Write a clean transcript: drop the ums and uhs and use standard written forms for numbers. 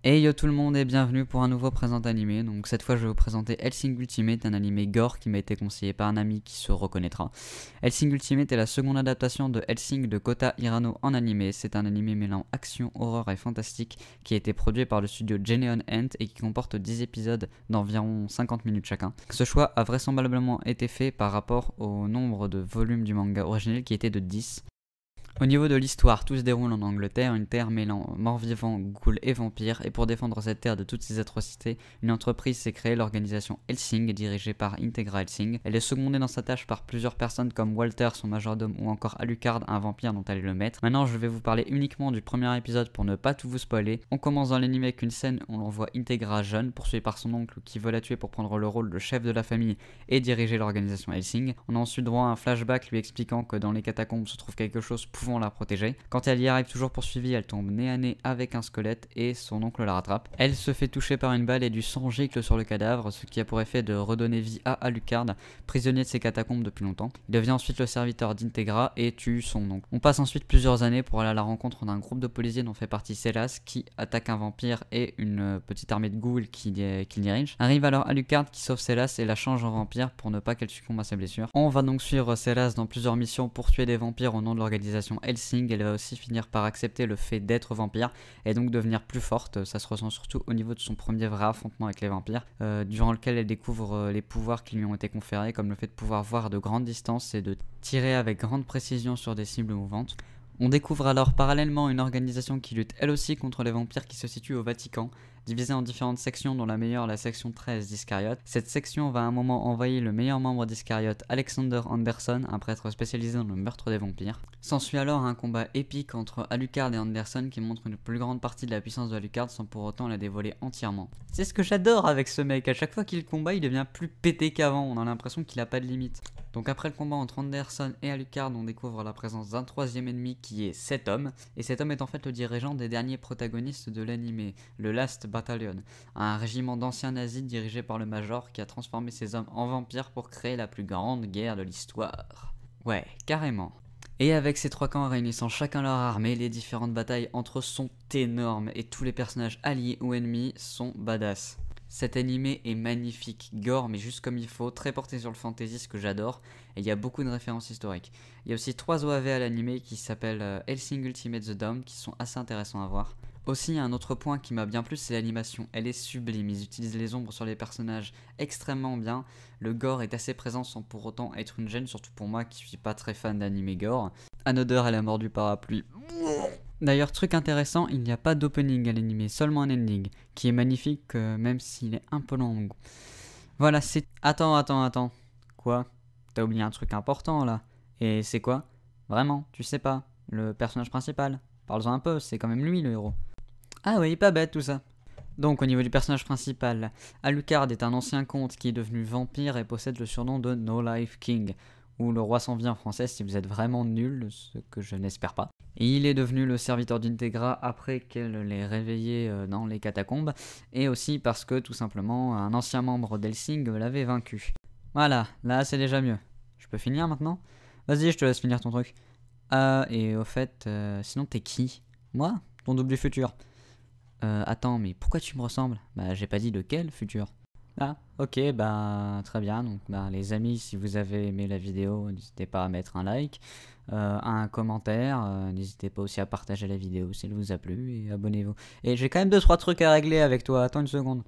Hey yo tout le monde et bienvenue pour un nouveau présent animé. Donc cette fois je vais vous présenter Hellsing Ultimate, un animé gore qui m'a été conseillé par un ami qui se reconnaîtra. Hellsing Ultimate est la seconde adaptation de Hellsing de Kota Hirano en animé. C'est un animé mêlant action, horreur et fantastique qui a été produit par le studio Geneon Ant et qui comporte 10 épisodes d'environ 50 minutes chacun. Ce choix a vraisemblablement été fait par rapport au nombre de volumes du manga originel qui était de 10. Au niveau de l'histoire, tout se déroule en Angleterre, une terre mêlant morts-vivants, ghouls et vampires, et pour défendre cette terre de toutes ses atrocités, une entreprise s'est créée, l'organisation Hellsing, dirigée par Integra Hellsing. Elle est secondée dans sa tâche par plusieurs personnes comme Walter, son majordome, ou encore Alucard, un vampire dont elle est le maître. Maintenant, je vais vous parler uniquement du premier épisode pour ne pas tout vous spoiler. On commence dans l'anime avec une scène où l'on voit Integra jeune, poursuivi par son oncle qui veut la tuer pour prendre le rôle de chef de la famille et diriger l'organisation Hellsing. On a ensuite droit à un flashback lui expliquant que dans les catacombes se trouve quelque chose pouvant la protéger. Quand elle y arrive toujours poursuivie, elle tombe nez à nez avec un squelette et son oncle la rattrape. Elle se fait toucher par une balle et du sang gicle sur le cadavre, ce qui a pour effet de redonner vie à Alucard, prisonnier de ces catacombes depuis longtemps. Il devient ensuite le serviteur d'Integra et tue son oncle. On passe ensuite plusieurs années pour aller à la rencontre d'un groupe de policiers dont fait partie Sélas qui attaque un vampire et une petite armée de ghouls qui dirige. Arrive alors Alucard qui sauve Sélas et la change en vampire pour ne pas qu'elle succombe à ses blessures. On va donc suivre Sélas dans plusieurs missions pour tuer des vampires au nom de l'organisation Hellsing. Elle va aussi finir par accepter le fait d'être vampire et donc devenir plus forte. Ça se ressent surtout au niveau de son premier vrai affrontement avec les vampires, durant lequel elle découvre les pouvoirs qui lui ont été conférés, comme le fait de pouvoir voir de grandes distances et de tirer avec grande précision sur des cibles mouvantes. On découvre alors parallèlement une organisation qui lutte elle aussi contre les vampires qui se situe au Vatican, divisée en différentes sections dont la meilleure la section 13 d'Iscariote. Cette section va à un moment envahir le meilleur membre d'Iscariote, Alexander Anderson, un prêtre spécialisé dans le meurtre des vampires. S'ensuit alors un combat épique entre Alucard et Anderson qui montre une plus grande partie de la puissance de Alucard sans pour autant la dévoiler entièrement. C'est ce que j'adore avec ce mec, à chaque fois qu'il combat il devient plus pété qu'avant, on a l'impression qu'il a pas de limite. Donc après le combat entre Anderson et Alucard, on découvre la présence d'un troisième ennemi qui est cet homme, et cet homme est en fait le dirigeant des derniers protagonistes de l'anime, le Last Battalion, un régiment d'anciens nazis dirigé par le Major qui a transformé ces hommes en vampires pour créer la plus grande guerre de l'histoire. Ouais, carrément. Et avec ces trois camps réunissant chacun leur armée, les différentes batailles entre eux sont énormes et tous les personnages alliés ou ennemis sont badass. Cet animé est magnifique, gore mais juste comme il faut, très porté sur le fantasy, ce que j'adore, et il y a beaucoup de références historiques. Il y a aussi 3 OAV à l'animé qui s'appellent Hellsing Ultimate The Dawn qui sont assez intéressants à voir. Aussi, un autre point qui m'a bien plu, c'est l'animation. Elle est sublime, ils utilisent les ombres sur les personnages extrêmement bien. Le gore est assez présent sans pour autant être une gêne, surtout pour moi qui suis pas très fan d'animé gore. Another est la mort du parapluie. D'ailleurs, truc intéressant, il n'y a pas d'opening à l'animé, seulement un ending, qui est magnifique même s'il est un peu long. Voilà, c'est... Attends. Quoi? T'as oublié un truc important là. Et c'est quoi? Vraiment, tu sais pas. Le personnage principal. Parle-en un peu, c'est quand même lui le héros. Ah oui, pas bête tout ça. Donc au niveau du personnage principal, Alucard est un ancien comte qui est devenu vampire et possède le surnom de No Life King, ou le roi sans vie en français si vous êtes vraiment nul, ce que je n'espère pas. Et il est devenu le serviteur d'Integra après qu'elle l'ait réveillé dans les catacombes, et aussi parce que tout simplement un ancien membre d'Hellsing l'avait vaincu. Voilà, là c'est déjà mieux. Je peux finir maintenant? Vas-y, je te laisse finir ton truc. Ah, et au fait, sinon t'es qui? Moi? Ton double du futur. Attends, mais pourquoi tu me ressembles? Bah j'ai pas dit lequel futur. Ah, ok, bah très bien. Donc bah, les amis, si vous avez aimé la vidéo, n'hésitez pas à mettre un like, un commentaire, n'hésitez pas aussi à partager la vidéo si elle vous a plu et abonnez-vous. Et j'ai quand même 2-3 trucs à régler avec toi, attends une seconde.